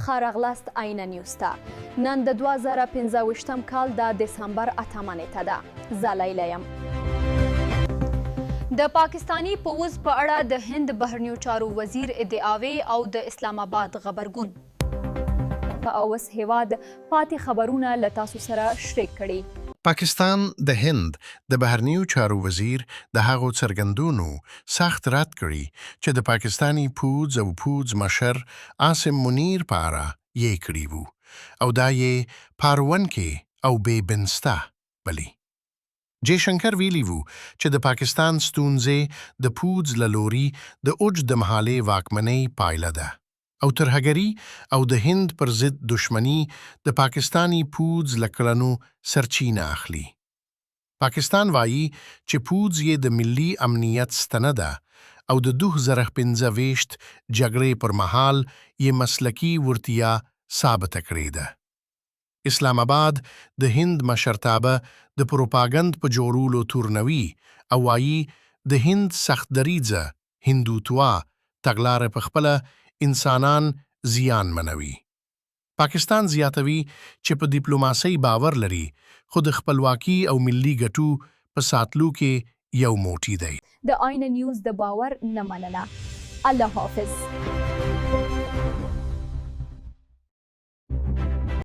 ښه راغلاست آینه نیوز ته. نن د 2015 کال د دسمبر 8 نیټه ده. زه لیلا یم. د پاکستانی پوځ په اړه د هند بهرنیو چارو وزیر ادعاوې او د اسلام آباد غبرګون. او اوس هیواد پاتې خبرونه له تاسو سره شریک کړي. پاکستان د هند د بهرنیو چارو وزیر د هغو څرګندونو سخت رد کړي چې د پاکستانی پوځ او پوځ مشر عاصم منیر په اړه یې کړي وو او دا یې پارونکې او بې بنسټه بلي. جے شنکر ویلي وو چې د پاکستان ستونزې د پوځ له لوري د اوږد مهالې واکمنۍ پایله ده او ترهګري او د هند پر ضد دشمني د پاکستانی پوځ له کړنو سرچینه اخلي. پاکستان وایي چې پوځ یې د ملي امنیت ستنه ده او د 2015 جګړې پر مهال یې مسلکي ورتیا ثابته کړې ده. اسلام آباد د هند مشرتابه د پروپاګند په جوړولو تورنوي او وایي د هند سخت دریځه هندوتوا تګلاره په خپله انسانان زیان منوي. پاکستان زیاتوي چې په ډیپلوماسۍ باور لري خو د خپلواکي او ملي ګټو په ساتلو کې یو موټی دی. د آینه نیوز د باور نه مننه. الله حافظ.